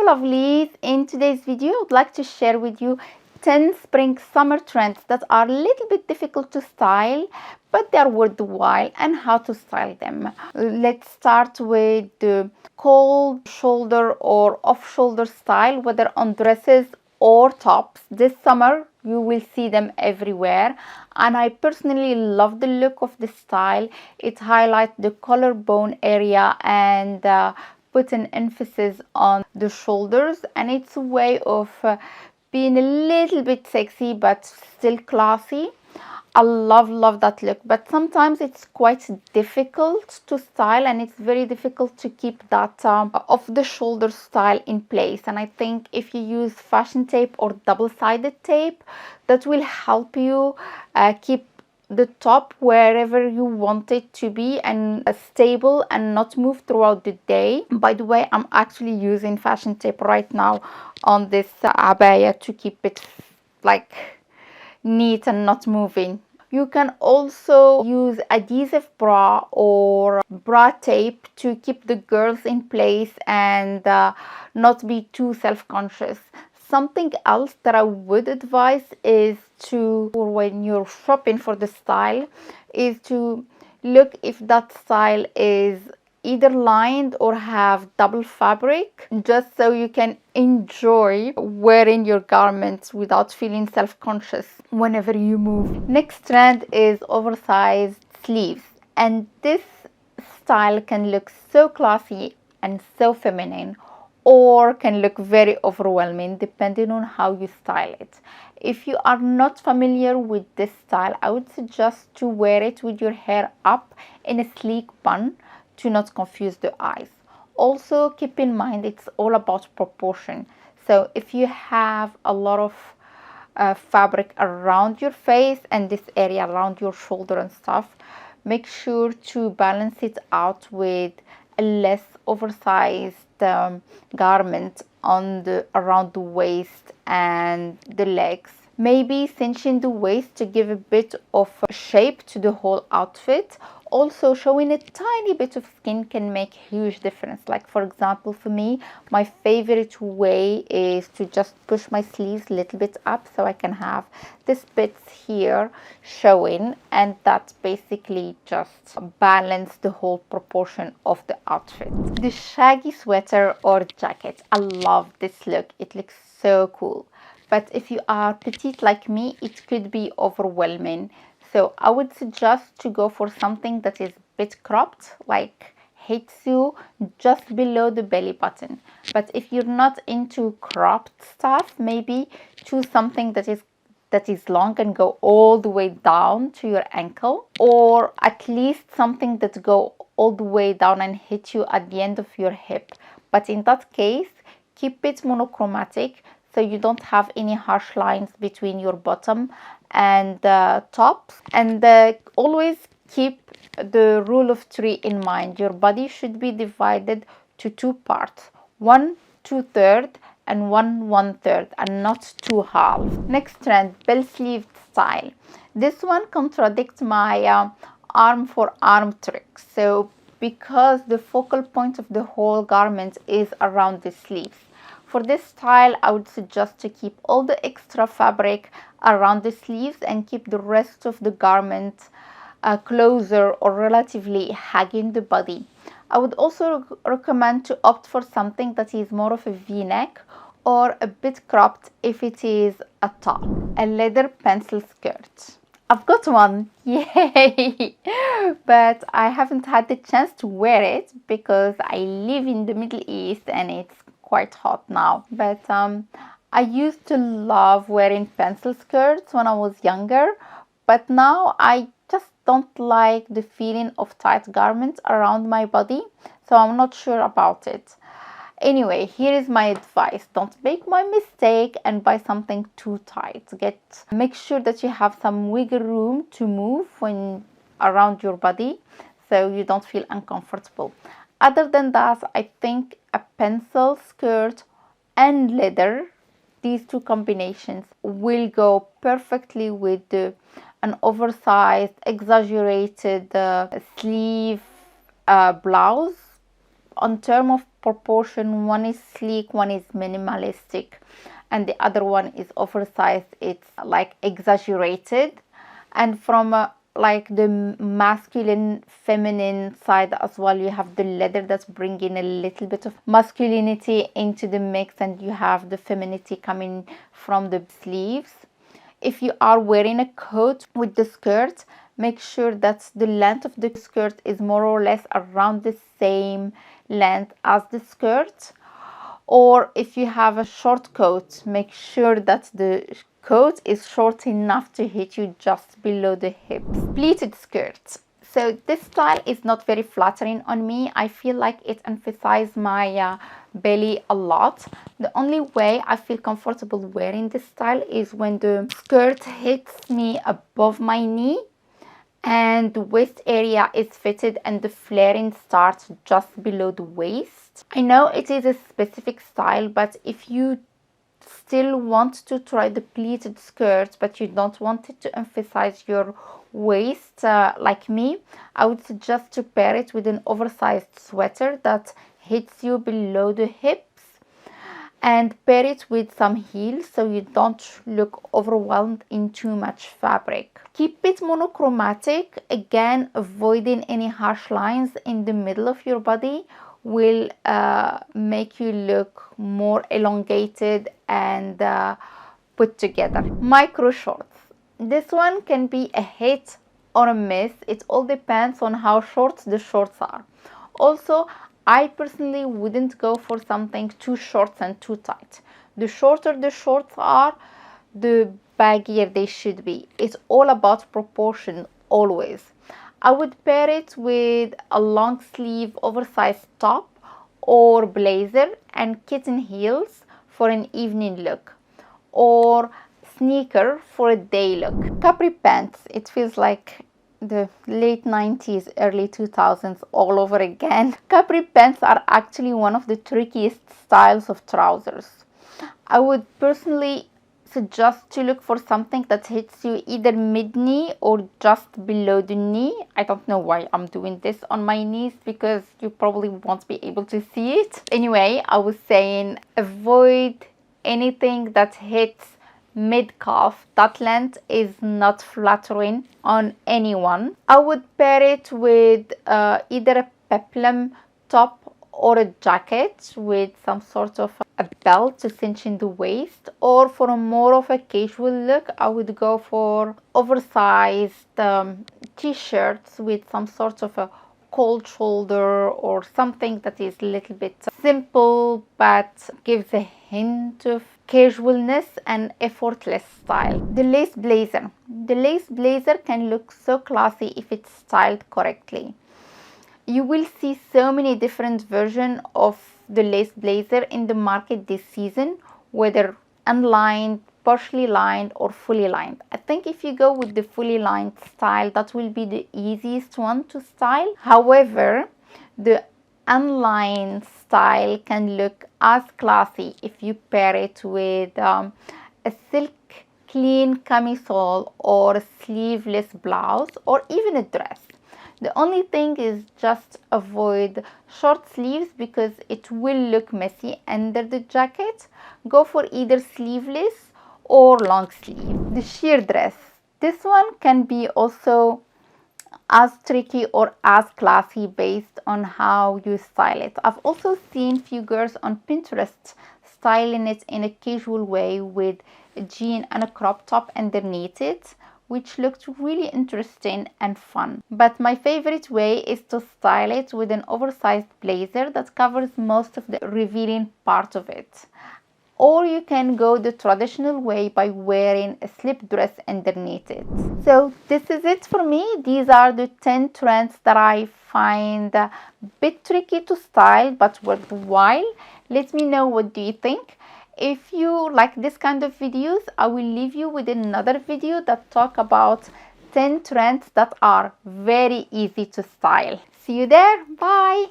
lovelies, in today's video I would like to share with you 10 spring summer trends that are a little bit difficult to style but they are worthwhile and how to style them. Let's start with the cold shoulder or off shoulder style, whether on dresses or tops. This summer you will see them everywhere and I personally love the look of this style. It highlights the collarbone area and put an emphasis on the shoulders, and it's a way of being a little bit sexy but still classy. I love that look, but sometimes it's quite difficult to style and it's very difficult to keep that off the shoulder style in place. And I think if you use fashion tape or double-sided tape, that will help you keep the top wherever you want it to be and stable and not move throughout the day. By the way, I'm actually using fashion tape right now on this abaya to keep it like neat and not moving. You can also use adhesive bra or bra tape to keep the girls in place and not be too self-conscious. Something else that I would advise is to, or when you're shopping for the style, is to look if that style is either lined or have double fabric, just so you can enjoy wearing your garments without feeling self-conscious whenever you move. Next trend is oversized sleeves, and this style can look so classy and so feminine, or can look very overwhelming depending on how you style it. If you are not familiar with this style, I would suggest to wear it with your hair up in a sleek bun to not confuse the eyes. Also keep in mind it's all about proportion. So if you have a lot of fabric around your face and this area around your shoulder and stuff, make sure to balance it out with a less oversized garment on around the waist and the legs. Maybe cinching the waist to give a bit of shape to the whole outfit. Also, showing a tiny bit of skin can make a huge difference. Like for example, for me, my favorite way is to just push my sleeves a little bit up so I can have this bit here showing, and that basically just balance the whole proportion of the outfit. The shaggy sweater or jacket, I love this look. It looks so cool. But if you are petite like me, it could be overwhelming. So I would suggest to go for something that is a bit cropped, like hits you just below the belly button. But if you're not into cropped stuff, maybe choose something that is long and go all the way down to your ankle, or at least something that go all the way down and hit you at the end of your hip. But in that case, keep it monochromatic so you don't have any harsh lines between your bottom and tops. And always keep the rule of 3 in mind. Your body should be divided to 2 parts, 1 2/3 and 1 1/3, and not 2 halves. Next trend, bell sleeved style. This one contradicts my arm for arm trick. So because the focal point of the whole garment is around the sleeves. For this style, I would suggest to keep all the extra fabric around the sleeves and keep the rest of the garment closer or relatively hugging the body. I would also recommend to opt for something that is more of a V-neck or a bit cropped if it is a top. A leather pencil skirt. I've got one, yay! But I haven't had the chance to wear it because I live in the Middle East and it's quite hot now. But I used to love wearing pencil skirts when I was younger, but now I just don't like the feeling of tight garments around my body, so I'm not sure about it. Anyway, here is my advice. Don't make my mistake and buy something too tight. Make sure that you have some wiggle room to move when around your body so you don't feel uncomfortable. Other than that, I think a pencil skirt and leather, these two combinations, will go perfectly with an oversized, exaggerated sleeve blouse. On terms of proportion. One is sleek, one is minimalistic, and the other one is oversized. It's like exaggerated. And from like the masculine feminine side as well, you have the leather that's bringing a little bit of masculinity into the mix, and you have the femininity coming from the sleeves. If you are wearing a coat with the skirt, make sure that the length of the skirt is more or less around the same length as the skirt. Or if you have a short coat, make sure that the coat is short enough to hit you just below the hips. Pleated skirts. So this style is not very flattering on me. I feel like it emphasizes my belly a lot. The only way I feel comfortable wearing this style is when the skirt hits me above my knee and the waist area is fitted and the flaring starts just below the waist. I know it is a specific style, but if you still want to try the pleated skirt but you don't want it to emphasize your waist like me, I would suggest to pair it with an oversized sweater that hits you below the hips, and pair it with some heels so you don't look overwhelmed in too much fabric. Keep it monochromatic. Again, avoiding any harsh lines in the middle of your body will make you look more elongated and put together. Micro shorts. This one can be a hit or a miss. It all depends on how short the shorts are. Also, I personally wouldn't go for something too short and too tight. The shorter the shorts are, the baggier they should be. It's all about proportion always. I would pair it with a long sleeve oversized top or blazer and kitten heels for an evening look, or sneaker for a day look. Capri pants. It feels like the late 90s, early 2000s all over again. Capri pants are actually one of the trickiest styles of trousers. I would personally suggest to look for something that hits you either mid-knee or just below the knee. I don't know why I'm doing this on my knees because you probably won't be able to see it. Anyway, I was saying avoid anything that hits mid-calf. That length is not flattering on anyone. I would pair it with either a peplum top or a jacket with some sort of a belt to cinch in the waist, or for a more of a casual look, I would go for oversized t-shirts with some sort of a cold shoulder or something that is a little bit simple but gives a hint of casualness and effortless style. The lace blazer. The lace blazer can look so classy if it's styled correctly. You will see so many different versions of the lace blazer in the market this season, whether unlined, partially lined or fully lined. I think if you go with the fully lined style, that will be the easiest one to style. However, the unlined style can look as classy if you pair it with a silk clean camisole or a sleeveless blouse or even a dress. The only thing is just avoid short sleeves because it will look messy under the jacket. Go for either sleeveless or long sleeve. The sheer dress. This one can be also as tricky or as classy based on how you style it. I've also seen few girls on Pinterest styling it in a casual way with a jean and a crop top underneath it, which looked really interesting and fun. But my favorite way is to style it with an oversized blazer that covers most of the revealing part of it. Or you can go the traditional way by wearing a slip dress underneath it. So this is it for me. These are the 10 trends that I find a bit tricky to style but worthwhile. Let me know, what do you think? If you like this kind of videos, I will leave you with another video that talk about 10 trends that are very easy to style. See you there. Bye.